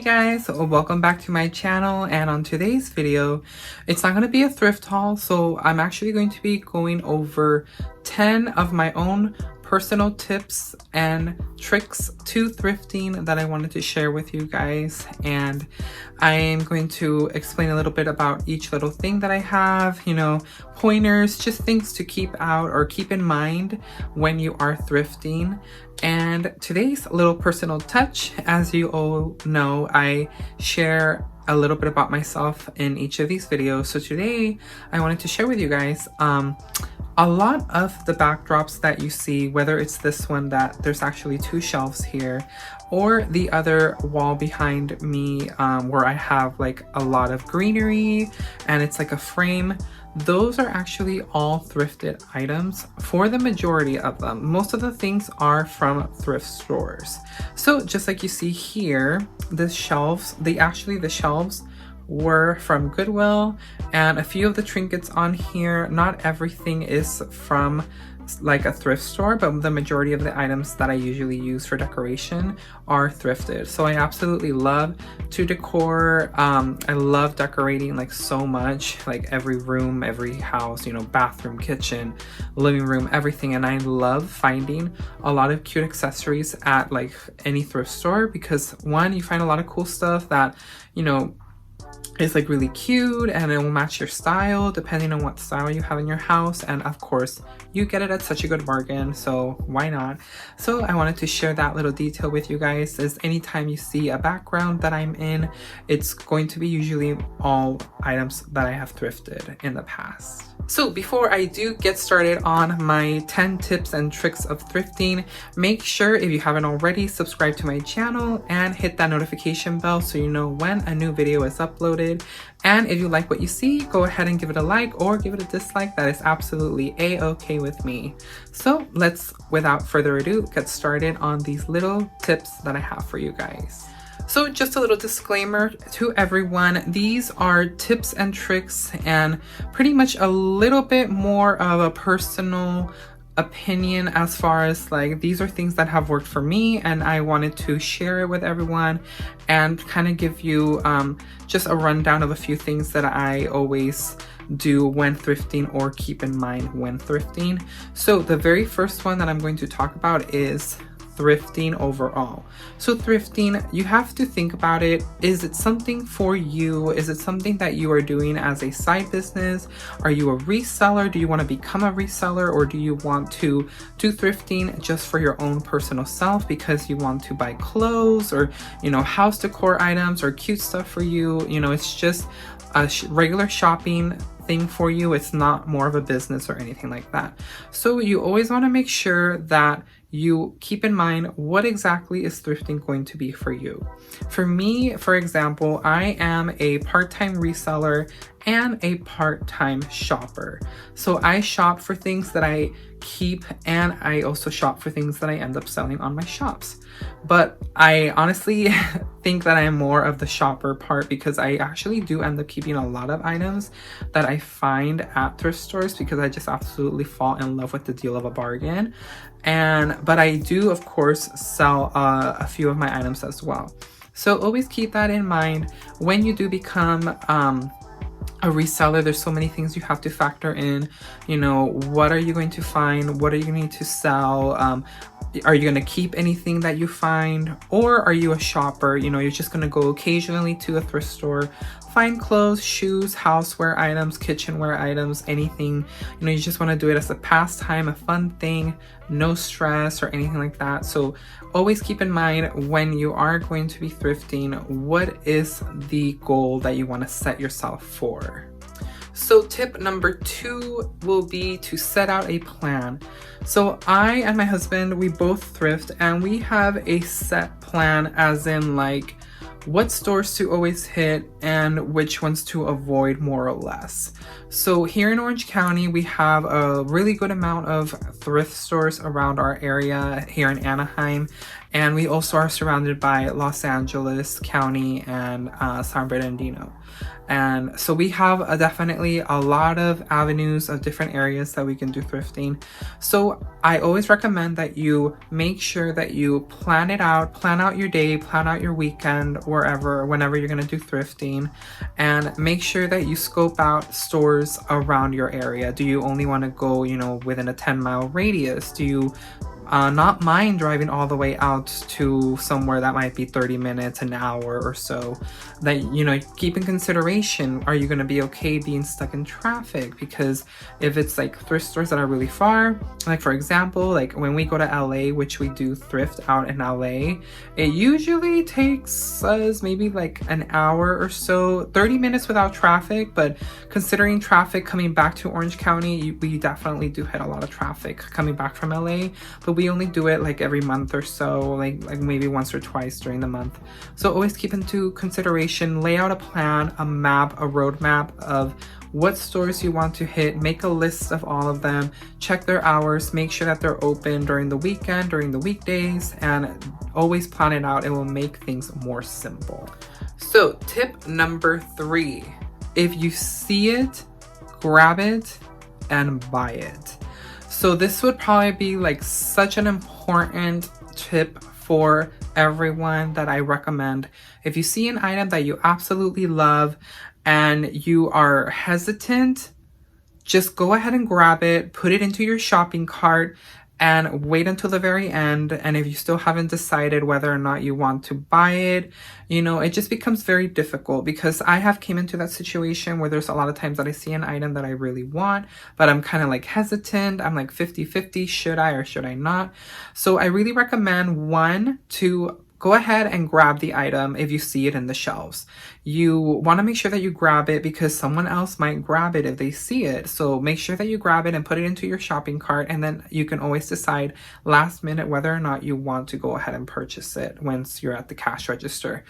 guys, welcome back to my channel. And on today's video, it's not going to be a thrift haul, so I'm actually going to be going over 10 of my own personal tips and tricks to thrifting that I wanted to share with you guys. And I am going to explain a little bit about each little thing that I have, pointers, just things to keep out or keep in mind when you are thrifting. And today's little personal touch, as you all know, I share a little bit about myself in each of these videos. So today I wanted to share with you guys a lot of the backdrops that you see, whether it's this one that there's actually 2 shelves here, or the other wall behind me where I have like a lot of greenery and it's like a frame. Those are actually all thrifted items for the majority of them. Most of the things are from thrift stores. So just like you see here, the shelves were from Goodwill, and a few of the trinkets on here, not everything is from like a thrift store, but the majority of the items that I usually use for decoration are thrifted. So I absolutely love to decor. I love decorating like so much, like every room, every house, bathroom, kitchen, living room, everything. And I love finding a lot of cute accessories at like any thrift store, because one, you find a lot of cool stuff that, it's like really cute and it will match your style depending on what style you have in your house. And of course, you get it at such a good bargain, so why not? So I wanted to share that little detail with you guys, is anytime you see a background that I'm in, it's going to be usually all items that I have thrifted in the past. So before I do get started on my 10 tips and tricks of thrifting, make sure, if you haven't already, subscribe to my channel and hit that notification bell so you know when a new video is uploaded. And if you like what you see, go ahead and give it a like or give it a dislike. That is absolutely a-okay with me. So let's, without further ado, get started on these little tips that I have for you guys. So just a little disclaimer to everyone, these are tips and tricks and pretty much a little bit more of a personal opinion, as far as like these are things that have worked for me and I wanted to share it with everyone and kind of give you just a rundown of a few things that I always do when thrifting or keep in mind when thrifting. So the very first one that I'm going to talk about is thrifting overall. So thrifting, you have to think about it. Is it something for you? Is it something that you are doing as a side business? Are you a reseller? Do you want to become a reseller? Or do you want to do thrifting just for your own personal self because you want to buy clothes or, house decor items or cute stuff for you? It's just a regular shopping thing for you. It's not more of a business or anything like that. So you always want to make sure that you keep in mind what exactly is thrifting going to be for you. For me, for example, I am a part-time reseller and a part-time shopper. So I shop for things that I keep, and I also shop for things that I end up selling on my shops. But I honestly think that I'm more of the shopper part, because I actually do end up keeping a lot of items that I find at thrift stores because I just absolutely fall in love with the deal of a bargain. But I do, of course, sell a few of my items as well. So always keep that in mind when you do become a reseller. There's so many things you have to factor in. What are you going to find? What are you going to sell? Are you going to keep anything that you find? Or are you a shopper? You're just going to go occasionally to a thrift store, find clothes, shoes, houseware items, kitchenware items, anything. You just want to do it as a pastime, a fun thing, no stress or anything like that. So always keep in mind when you are going to be thrifting, what is the goal that you want to set yourself for? So tip number 2 will be to set out a plan. So I and my husband, we both thrift, and we have a set plan, as in like what stores to always hit and which ones to avoid, more or less. So here in Orange County, we have a really good amount of thrift stores around our area here in Anaheim. And we also are surrounded by Los Angeles County and San Bernardino. And so we have definitely a lot of avenues of different areas that we can do thrifting. So I always recommend that you make sure that you plan it out, plan out your day, plan out your weekend, whenever you're going to do thrifting, and make sure that you scope out stores around your area. Do you only want to go, within a 10-mile radius? Do you not mind driving all the way out to somewhere that might be 30 minutes, an hour or so? That, keep in consideration, are you going to be okay being stuck in traffic? Because if it's like thrift stores that are really far, like for example, like when we go to LA, which we do thrift out in LA, it usually takes us maybe like an hour or so, 30 minutes without traffic. But considering traffic coming back to Orange County, we definitely do hit a lot of traffic coming back from LA. But we only do it like every month or so, like maybe once or twice during the month. So always keep into consideration, lay out a plan, a map, a roadmap of what stores you want to hit, make a list of all of them, check their hours, make sure that they're open during the weekend, during the weekdays, and always plan it out. It will make things more simple. So tip number 3, if you see it, grab it and buy it. So this would probably be like such an important tip for everyone that I recommend. If you see an item that you absolutely love and you are hesitant, just go ahead and grab it, put it into your shopping cart, and wait until the very end. And if you still haven't decided whether or not you want to buy it, it just becomes very difficult, because I have came into that situation where there's a lot of times that I see an item that I really want, but I'm kind of like hesitant. I'm like 50-50, should I or should I not? So I really recommend, one, to go ahead and grab the item if you see it in the shelves. You want to make sure that you grab it because someone else might grab it if they see it. So make sure that you grab it and put it into your shopping cart, and then you can always decide last minute whether or not you want to go ahead and purchase it once you're at the cash register.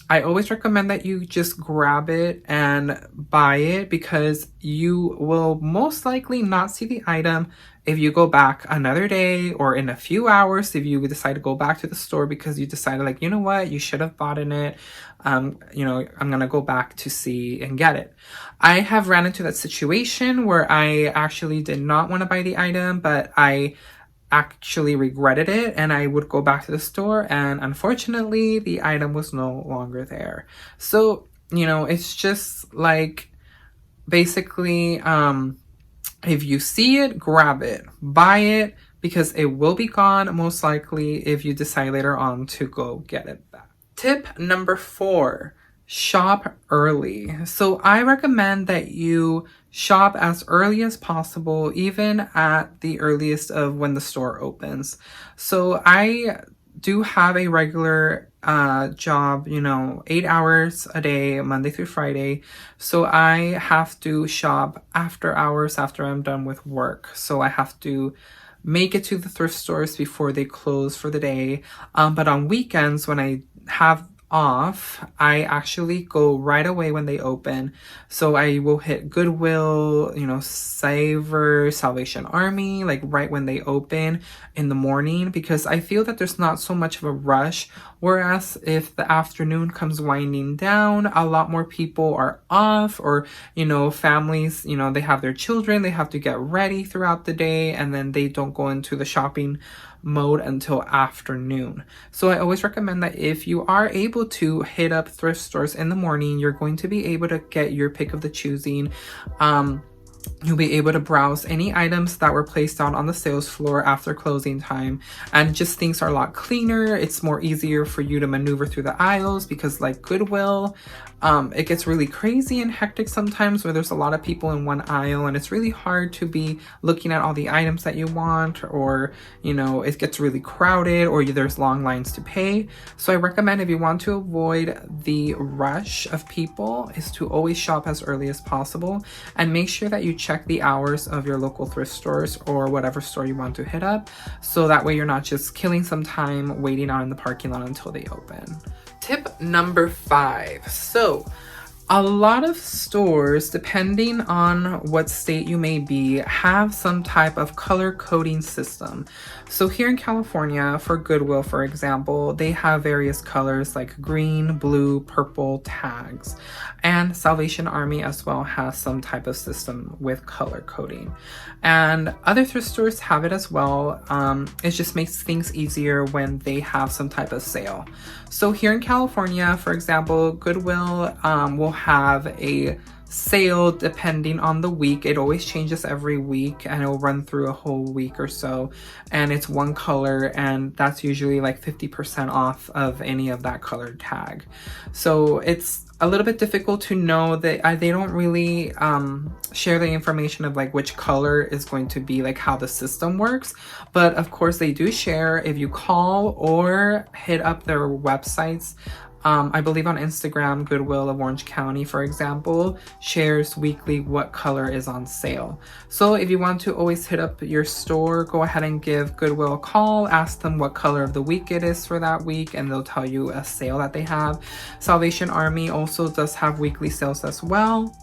I always recommend that you just grab it and buy it, because you will most likely not see the item if you go back another day or in a few hours. If you decide to go back to the store because you decided, like, you know what, you should have bought in it, I'm gonna go back to see and get it. I have ran into that situation where I actually did not want to buy the item, but I actually regretted it, and I would go back to the store, and unfortunately the item was no longer there. So it's just like, basically, if you see it, grab it, buy it, because it will be gone most likely if you decide later on to go get it back. Tip number 4, shop early. So I recommend that you shop as early as possible, even at the earliest of when the store opens. So I do have a regular job, 8 hours a day, Monday through Friday. So I have to shop after hours, after I'm done with work. So I have to make it to the thrift stores before they close for the day. But on weekends, when I have off, I actually go right away when they open. So I will hit Goodwill, Savers, Salvation Army, like right when they open in the morning, because I feel that there's not so much of a rush. Whereas if the afternoon comes winding down, a lot more people are off, or, families, they have their children, they have to get ready throughout the day, and then they don't go into the shopping mode until afternoon. So I always recommend that if you are able to hit up thrift stores in the morning, you're going to be able to get your pick of the choosing. You'll be able to browse any items that were placed out on the sales floor after closing time, and just things are a lot cleaner. It's more easier for you to maneuver through the aisles, because like Goodwill, it gets really crazy and hectic sometimes where there's a lot of people in one aisle, and it's really hard to be looking at all the items that you want, or it gets really crowded, or there's long lines to pay. So I recommend, if you want to avoid the rush of people, is to always shop as early as possible, and make sure that you check the hours of your local thrift stores or whatever store you want to hit up, so that way you're not just killing some time waiting out in the parking lot until they open. Tip number 5. So A lot of stores, depending on what state you may be, have some type of color coding system. So here in California, for Goodwill, for example, they have various colors like green, blue, purple tags. And Salvation Army as well has some type of system with color coding. And other thrift stores have it as well. It just makes things easier when they have some type of sale. So here in California, for example, Goodwill will have a sale depending on the week. It always changes every week and it'll run through a whole week or so. And it's one color, and that's usually like 50% off of any of that color tag. So it's a little bit difficult to know that they don't really share the information of like which color is going to be like how the system works. But of course they do share if you call or hit up their websites. I believe on Instagram, Goodwill of Orange County, for example, shares weekly what color is on sale. So if you want to always hit up your store, go ahead and give Goodwill a call, ask them what color of the week it is for that week, and they'll tell you a sale that they have. Salvation Army also does have weekly sales as well.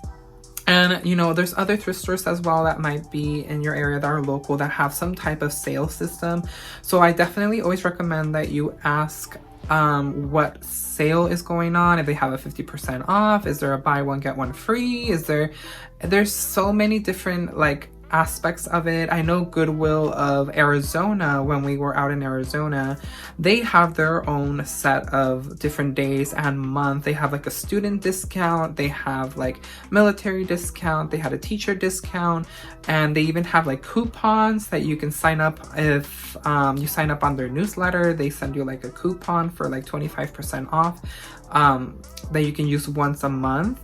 And you know, there's other thrift stores as well that might be in your area that are local that have some type of sale system. So I definitely always recommend that you ask what sale is going on, if they have a 50% off, is there a buy one get one free, there's so many different like aspects of it. I know Goodwill of Arizona, when we were out in Arizona, they have their own set of different days and month. They have like a student discount, they have like military discount, they had a teacher discount, and they even have like coupons that you can sign up. If you sign up on their newsletter, they send you like a coupon for like 25% off that you can use once a month.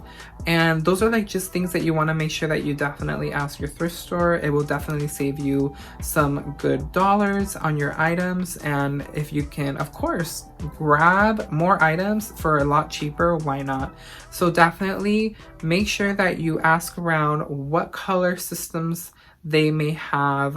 And those are like just things that you want to make sure that you definitely ask your thrift store. It will definitely save you some good dollars on your items. And if you can, of course, grab more items for a lot cheaper, why not? So definitely make sure that you ask around what color systems they may have,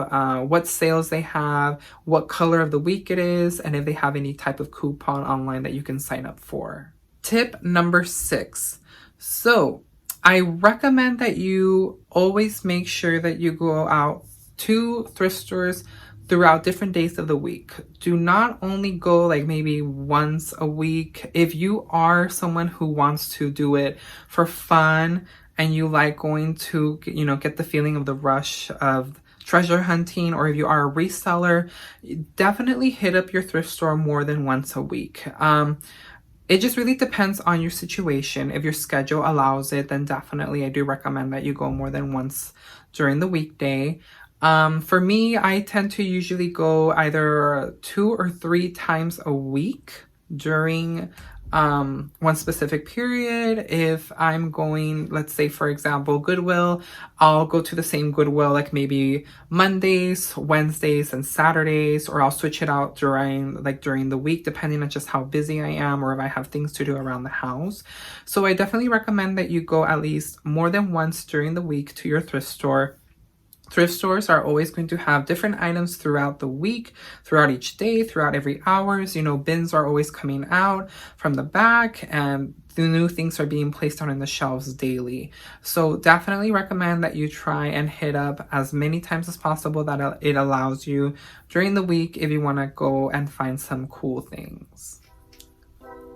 what sales they have, what color of the week it is, and if they have any type of coupon online that you can sign up for. Tip number 6. So I recommend that you always make sure that you go out to thrift stores throughout different days of the week. Do not only go like maybe once a week. If you are someone who wants to do it for fun and you like going to, you know, get the feeling of the rush of treasure hunting, or if you are a reseller, definitely hit up your thrift store more than once a week. It just really depends on your situation. If your schedule allows it, then definitely I do recommend that you go more than once during the weekday. For me, I tend to usually go either 2 or 3 times a week during one specific period. If I'm going, let's say for example, Goodwill, I'll go to the same Goodwill like maybe Mondays, Wednesdays, and Saturdays, or I'll switch it out during the week, depending on just how busy I am or if I have things to do around the house. So I definitely recommend that you go at least more than once during the week to your thrift store. Thrift stores are always going to have different items throughout the week, throughout each day, throughout every hours. You know, bins are always coming out from the back and the new things are being placed on the shelves daily. So definitely recommend that you try and hit up as many times as possible that it allows you during the week if you want to go and find some cool things.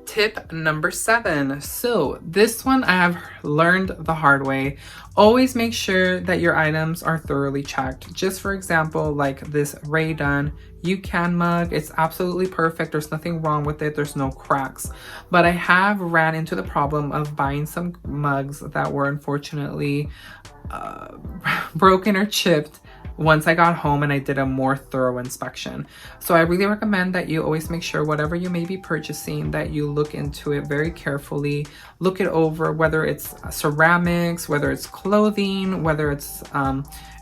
Tip number 7. So this one I have learned the hard way. Always make sure that your items are thoroughly checked. Just for example, like this Ray Dunn UCAN mug, it's absolutely perfect. There's nothing wrong with it. There's no cracks. But I have ran into the problem of buying some mugs that were unfortunately broken or chipped once I got home and I did a more thorough inspection. So I really recommend that you always make sure whatever you may be purchasing, that you look into it very carefully, look it over, whether it's ceramics, whether it's clothing, whether it's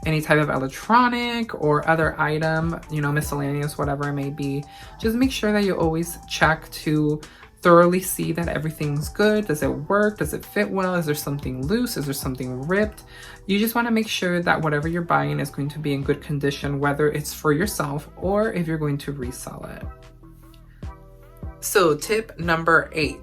any type of electronic or other item, you know, miscellaneous, whatever it may be. Just make sure that you always check to thoroughly see that everything's good. Does it work? Does it fit well? Is there something loose? Is there something ripped? You just want to make sure that whatever you're buying is going to be in good condition, whether it's for yourself or if you're going to resell it. So tip number 8.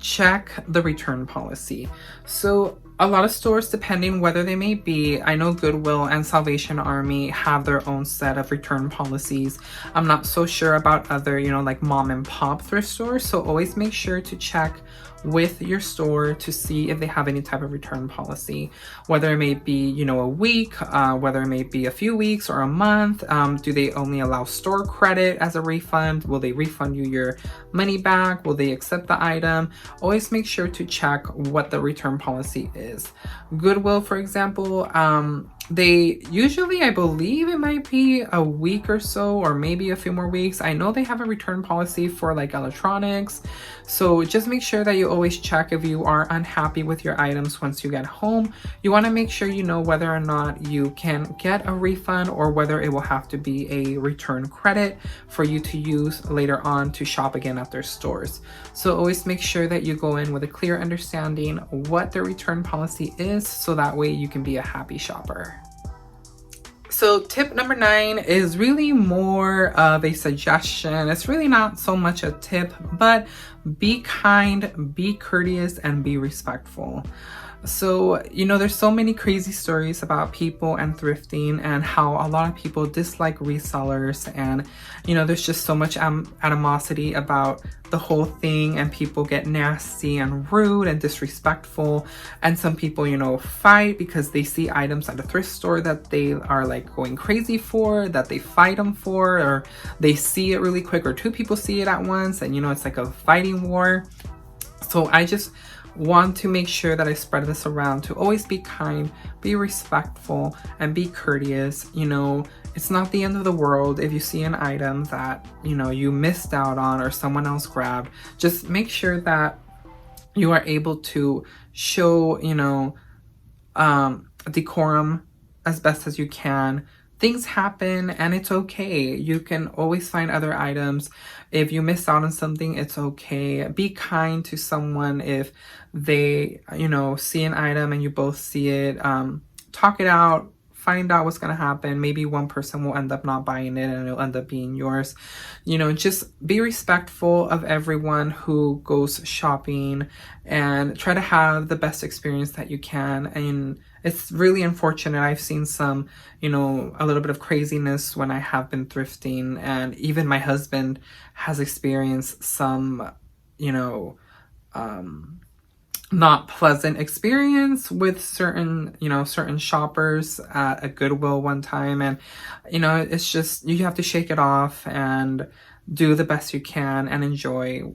check the return policy. So a lot of stores, depending whether they may be, I know Goodwill and Salvation Army have their own set of return policies. I'm not so sure about other, like mom and pop thrift stores. So always make sure to check with your store to see if they have any type of return policy, whether it may be, a week, whether it may be a few weeks or a month. Do they only allow store credit as a refund? Will they refund you your money back? Will they accept the item? Always make sure to check what the return policy is. Goodwill, for example, they usually, I believe it might be a week or so, or maybe a few more weeks. I know they have a return policy for like electronics. So just make sure that you always check if you are unhappy with your items once you get home. You want to make sure you know whether or not you can get a refund or whether it will have to be a return credit for you to use later on to shop again at their stores. So always make sure that you go in with a clear understanding what the return policy is, so that way you can be a happy shopper. So tip number 9 is really more of a suggestion. It's really not so much a tip, but be kind, be courteous, and be respectful. So, there's so many crazy stories about people and thrifting, and how a lot of people dislike resellers, and there's just so much animosity about the whole thing, and people get nasty and rude and disrespectful, and some people fight because they see items at a thrift store that they are like going crazy for, that they fight them for, or they see it really quick, or two people see it at once, and it's like a fighting war. So I just want to make sure that I spread this around to always be kind, be respectful, and be courteous. It's not the end of the world if you see an item that you missed out on or someone else grabbed. Just make sure that you are able to show decorum as best as you can. Things happen and it's okay. You can always find other items. If you miss out on something, it's okay. Be kind to someone if they, see an item and you both see it. Talk it out. Find out what's going to happen. Maybe one person will end up not buying it and it'll end up being yours. Just be respectful of everyone who goes shopping and try to have the best experience that you can. And it's really unfortunate. I've seen some, a little bit of craziness when I have been thrifting, and even my husband has experienced some, not pleasant experience with certain shoppers at a Goodwill one time. And, it's just, you have to shake it off and do the best you can and enjoy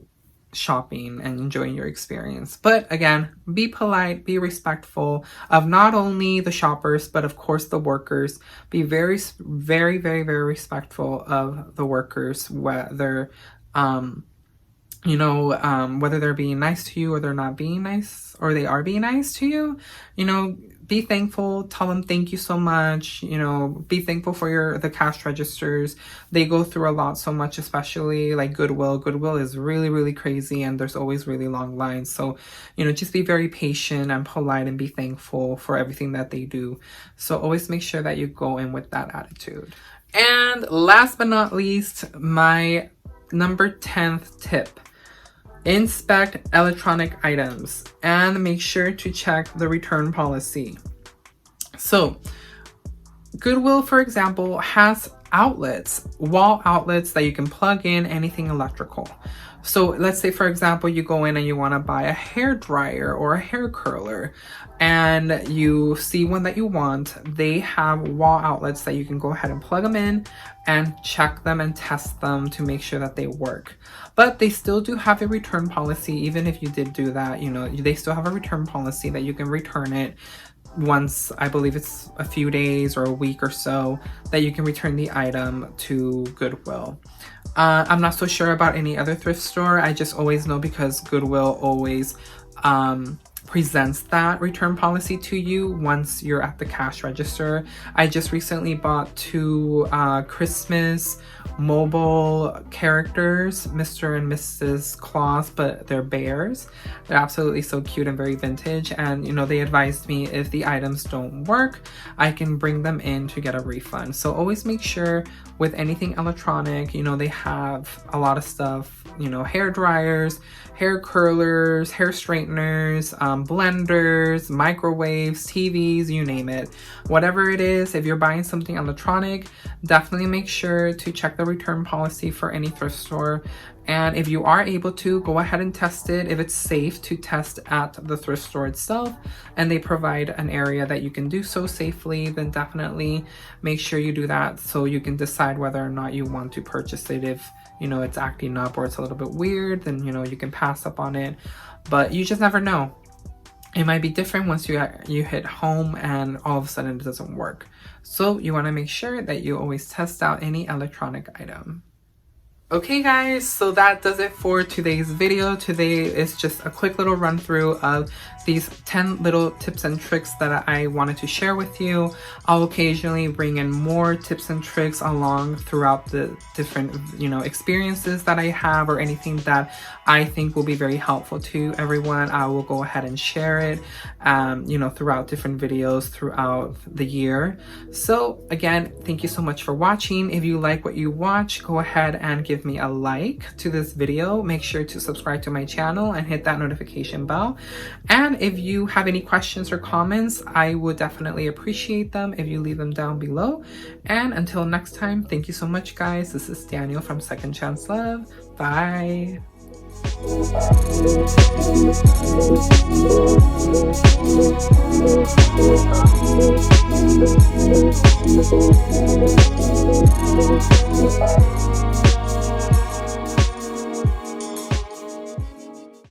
shopping and enjoying your experience. But again, be polite, be respectful of not only the shoppers, but of course the workers. Be very, very, very, very respectful of the workers, whether whether they're being nice to you or they're not being nice, or they are being nice to you. Be thankful, tell them thank you so much. Be thankful for the cash registers. They go through a lot so much, especially like Goodwill. Goodwill is really, really crazy, and there's always really long lines. So, just be very patient and polite and be thankful for everything that they do. So always make sure that you go in with that attitude. And last but not least, my number 10th tip. Inspect electronic items and make sure to check the return policy. So Goodwill, for example, has wall outlets that you can plug in anything electrical. So let's say, for example, you go in and you want to buy a hair dryer or a hair curler, and you see one that you want. They have wall outlets that you can go ahead and plug them in and check them and test them to make sure that they work. But they still do have a return policy. Even if you did do that, they still have a return policy that you can return it once, I believe it's a few days or a week or so, that you can return the item to Goodwill. I'm not so sure about any other thrift store. I just always know because Goodwill always presents that return policy to you once you're at the cash register. I just recently bought 2 Christmas mobile characters, Mr. and Mrs. Claus, but they're bears. They're absolutely so cute and very vintage, and you know, they advised me if the items don't work, I can bring them in to get a refund. So always make sure with anything electronic, you know, they have a lot of stuff, you know, hair dryers, hair curlers, hair straighteners, blenders, microwaves, TVs, you name it. Whatever it is, if you're buying something electronic, definitely make sure to check the return policy for any thrift store. And if you are able to, go ahead and test it. If it's safe to test at the thrift store itself and they provide an area that you can do so safely, then definitely make sure you do that so you can decide whether or not you want to purchase it. If you know it's acting up or it's a little bit weird, then you know you can pass up on it. But you just never know. It might be different once you hit home and all of a sudden it doesn't work. So you want to make sure that you always test out any electronic item. Okay guys, so that does it for today's video. Today is just a quick little run through of these 10 little tips and tricks that I wanted to share with you. I'll occasionally bring in more tips and tricks along throughout the different, you know, experiences that I have, or anything that I think will be very helpful to everyone. I will go ahead and share it, you know, throughout different videos throughout the year. So again, thank you so much for watching. If you like what you watch, go ahead and give me a like to this video. Make sure to subscribe to my channel and hit that notification bell. And if you have any questions or comments, I would definitely appreciate them if you leave them down below. And until next time, thank you so much guys. This is Daniel from Second Chance Love. Bye.